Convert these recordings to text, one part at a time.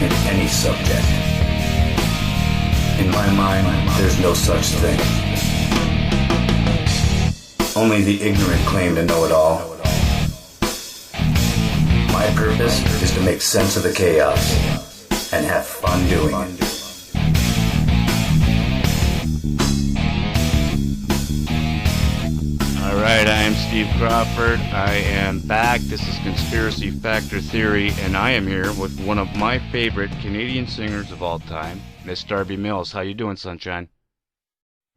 in any subject. In my mind, there's no such thing. Only the ignorant claim to know it all. My purpose is to make sense of the chaos and have fun doing it. Alright, I am Steve Crawford. I am back. This is Conspiracy Factor Theory, and I am here with one of my favorite Canadian singers of all time, Miss Darby Mills. How you doing, Sunshine?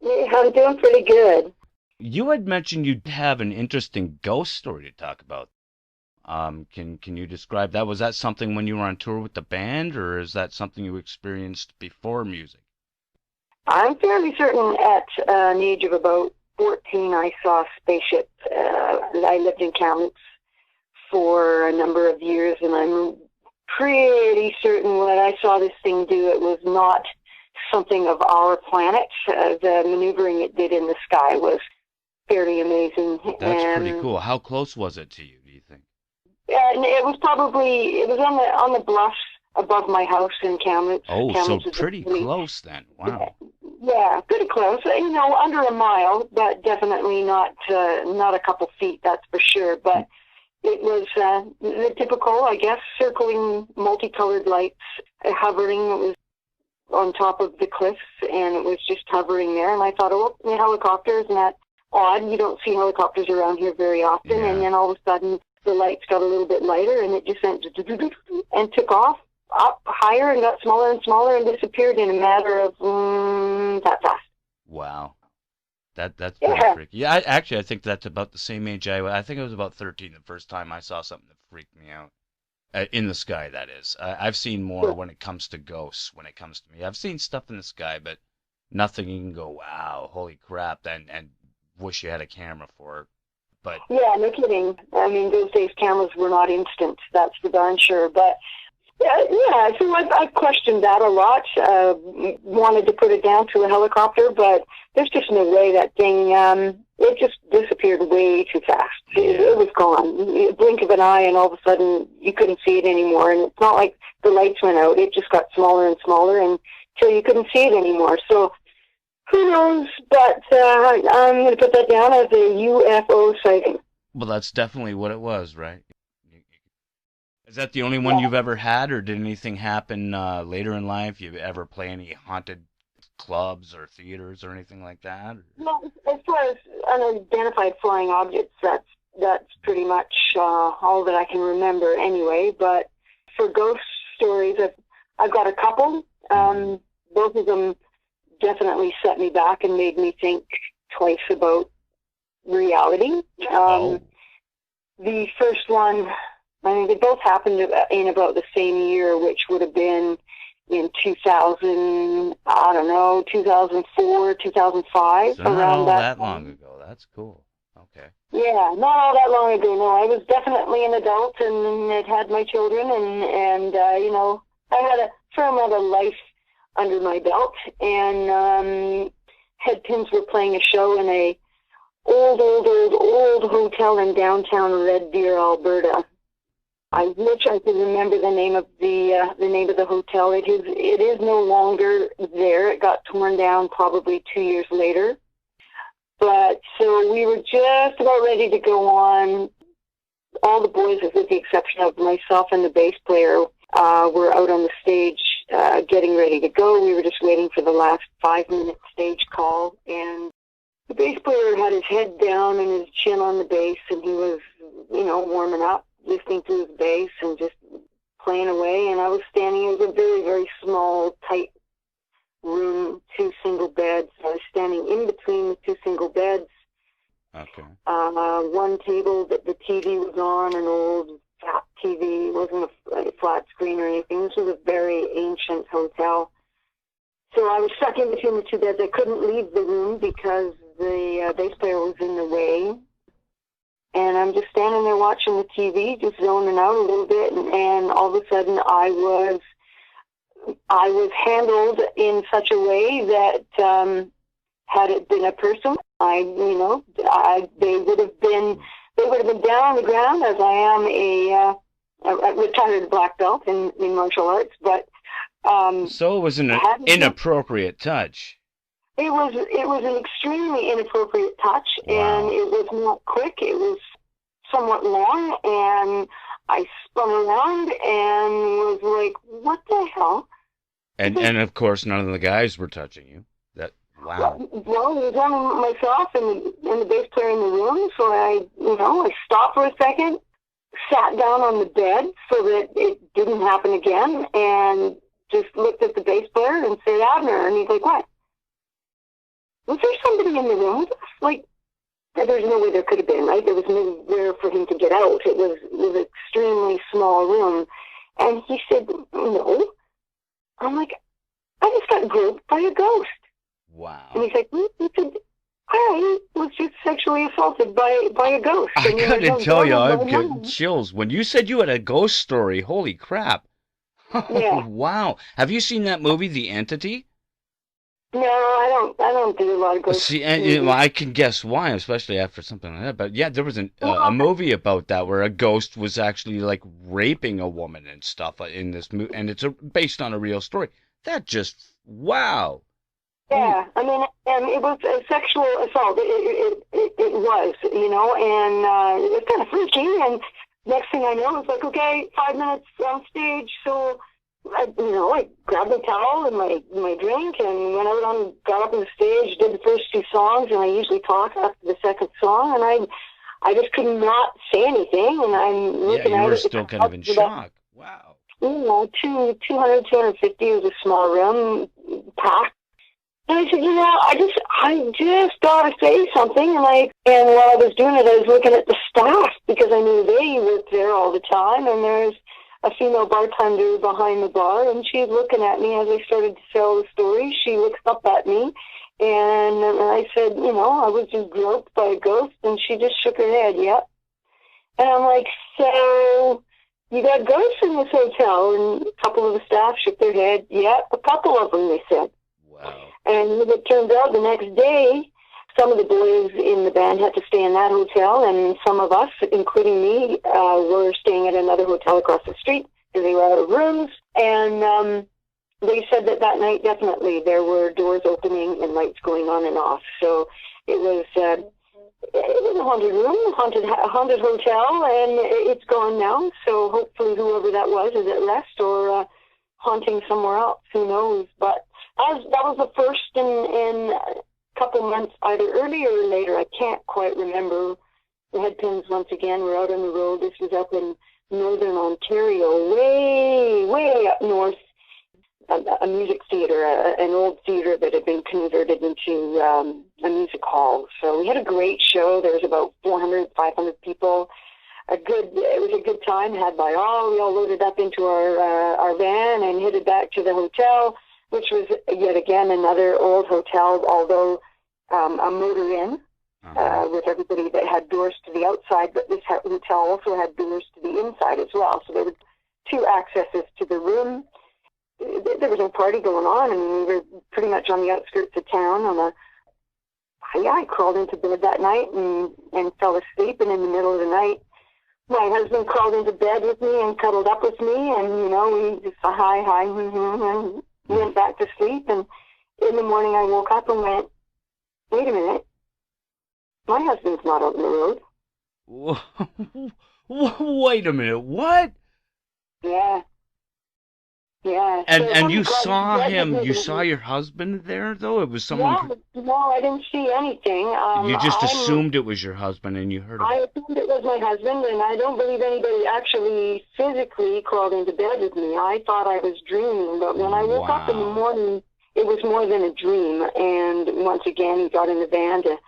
Yeah, I'm doing pretty good. You had mentioned you'd have an interesting ghost story to talk about. Can you describe that? Was that something when you were on tour with the band, or is that something you experienced before music? I'm fairly certain at an age of about 14 I saw a spaceship. I lived in Kamloops for a number of years, and I'm pretty certain when I saw this thing do, it was not something of our planet. The maneuvering it did in the sky was fairly amazing. That's pretty cool. How close was it to you, do you think? And it was on the bluffs above my house in Kamloops. Oh, Kamloops so pretty close then. Wow. Yeah, pretty close. You know, under a mile, but definitely not a couple feet. That's for sure. But it was the typical, I guess, circling, multicolored lights, hovering. It was on top of the cliffs, and it was just hovering there. And I thought, oh, the helicopter, isn't that odd? You don't see helicopters around here very often. Yeah. And then all of a sudden, the lights got a little bit lighter, and it just went and took off up higher and got smaller and smaller and disappeared in a matter of that fast. Wow. That's pretty freaky. Yeah, I think that's about the same age I think I was about 13 the first time I saw something that freaked me out. In the sky, that is. I've seen more when it comes to ghosts, when it comes to me. I've seen stuff in the sky, but nothing you can go, wow, holy crap, and wish you had a camera for it. But yeah, no kidding. I mean, those days cameras were not instant. That's for darn sure. But yeah, so I questioned that a lot. Wanted to put it down to a helicopter, but there's just no way that thing. It just disappeared way too fast. It was gone. A blink of an eye, and all of a sudden you couldn't see it anymore. And it's not like the lights went out. It just got smaller and smaller until you couldn't see it anymore. So who knows? But I'm going to put that down as a UFO sighting. well, that's definitely what it was, right? Is that the only one you've ever had, or did anything happen later in life? You ever play any haunted clubs or theaters or anything like that? No, as far as unidentified flying objects, that's pretty much all that I can remember anyway. But for ghost stories, I've got a couple. Both of them definitely set me back and made me think twice about reality. The first one, I mean, they both happened in about the same year, which would have been in 2000, I don't know, 2004, 2005, So not around all that that time. long ago. That's cool. Okay. Yeah, not all that long ago. No, I was definitely an adult and had had my children, and you know, I had a fair amount of life under my belt, and Headpins were playing a show in a old hotel in downtown Red Deer, Alberta. I wish I could remember the name of the hotel. It is no longer there. It got torn down probably 2 years later. But so we were just about ready to go on. All the boys, with the exception of myself and the bass player, were out on the stage getting ready to go. We were just waiting for the last 5-minute stage call, and the bass player had his head down and his chin on the bass, and he was, you know, warming up, listening to his bass and just playing away. And I was standing, it was a very, very small, tight room, 2 single beds. I was standing in between the 2 single beds. Okay. One table that the TV was on, an old fat TV. It wasn't a flat screen or anything. This was a very ancient hotel. So I was stuck in between the 2 beds. I couldn't leave the room because the bass player was in the way. And I'm just standing there watching the TV, just zoning out a little bit, and all of a sudden I was handled in such a way that had it been a person, they would have been down on the ground, as I am a retired black belt in martial arts, but So it was an inappropriate touch. It was an extremely inappropriate touch, Wow. and it was not quick. It was somewhat long, and I spun around and was like, "What the hell?" And of course, none of the guys were touching you. Wow. Well, it was only myself and the bass player in the room, so I stopped for a second, sat down on the bed so that it didn't happen again, and just looked at the bass player and said, "Abner," and he's like, "What? Was there somebody in the room with us?" Like, there's no way there could have been, right? There was nowhere for him to get out. It was an extremely small room. And he said, "No." I'm like, "I just got groped by a ghost." Wow. And he's like, he said, "I was just sexually assaulted by a ghost." I And gotta tell you, I'm getting chills. When you said you had a ghost story, holy crap. Yeah. Wow. Have you seen that movie, The Entity? No, I don't do a lot of ghost See, and I can guess why, especially after something like that. But yeah, there was a movie about that where a ghost was actually like raping a woman and stuff in this movie, and it's based on a real story. That just, wow. Yeah, I mean, and it was a sexual assault. It was, and it was kind of freaky. And next thing I know, it's like, okay, 5 minutes on stage. So, I grabbed my towel and my drink and went out got up on the stage, did the first 2 songs, and I usually talk after the second song. And I just could not say anything. And I'm looking you at were it. still kind of in shock. Wow. 200, 250 was a small room, packed. And I said, I just gotta say something. And while I was doing it, I was looking at the staff because I knew they worked there all the time. And there's a female bartender behind the bar, and she's looking at me as I started to tell the story. She looks up at me, and I said, I was just groped by a ghost, and she just shook her head, yep. And I'm like, "So you got ghosts in this hotel?" And a couple of the staff shook their head, yep, a couple of them, they said. Wow. And it turns out the next day, some of the boys in the band had to stay in that hotel, and some of us, including me, were staying at another hotel across the street because they were out of rooms. And they said that night, definitely, there were doors opening and lights going on and off. So it was a haunted room, a haunted hotel, and it's gone now. So hopefully whoever that was is at rest or haunting somewhere else. Who knows? But that was the first in a couple months, either earlier or later. I can't quite remember. The Headpins, once again, were out on the road. This was up in northern Ontario, way up north. A music theater, an old theater that had been converted into a music hall. So we had a great show. There was about 400, 500 people. It was a good time had by all. We all loaded up into our van and headed back to the hotel, which was yet again another old hotel, although a motor inn with everybody that had doors to the outside. But this hotel also had doors to the inside as well. So there were 2 accesses to the room. There was no party going on. I mean, we were pretty much on the outskirts of town. I crawled into bed that night and fell asleep. And in the middle of the night, my husband crawled into bed with me and cuddled up with me. And, we just hi, and went back to sleep. And in the morning, I woke up and went, wait a minute. My husband's not out on the road. Wait a minute. What? Yeah. Yeah. And you saw him. You saw your husband there, though? It was someone. Yeah, no, I didn't see anything. You just assumed it was your husband, and you heard of it. I assumed it was my husband, and I don't believe anybody actually physically crawled into bed with me. I thought I was dreaming, but when I woke up in the morning, it was more than a dream. And once again, he got in the van to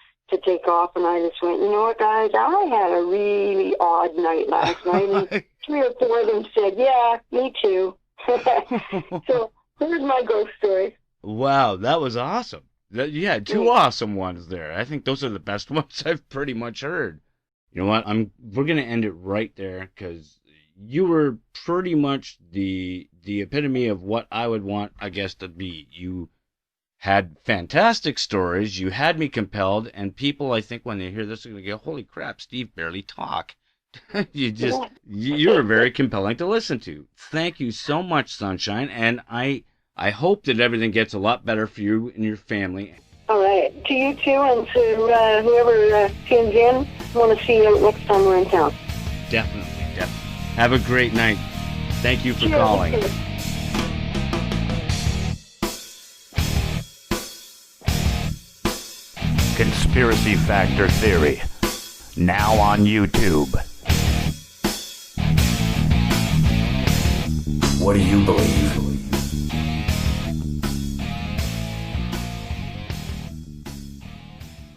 take off, and I just went, you know what, guys, I had a really odd night last night. And 3 or 4 of them said, yeah, me too. So here's my ghost story. Wow, that was awesome. You had 2 awesome ones there. I think those are the best ones I've pretty much heard. You know what? We're gonna end it right there because you were pretty much the epitome of what I would want a guest to be. You had fantastic stories. You had me compelled, and people, I think, when they hear this, are gonna go, "Holy crap, Steve barely talk." You're very compelling to listen to. Thank you so much, Sunshine, and I I hope that everything gets a lot better for you and your family. All right. To you too, and to whoever tunes in, want to see you next time we're in town. Definitely. Have a great night. Thank you for calling. Conspiracy Factor Theory, now on YouTube. What do you believe?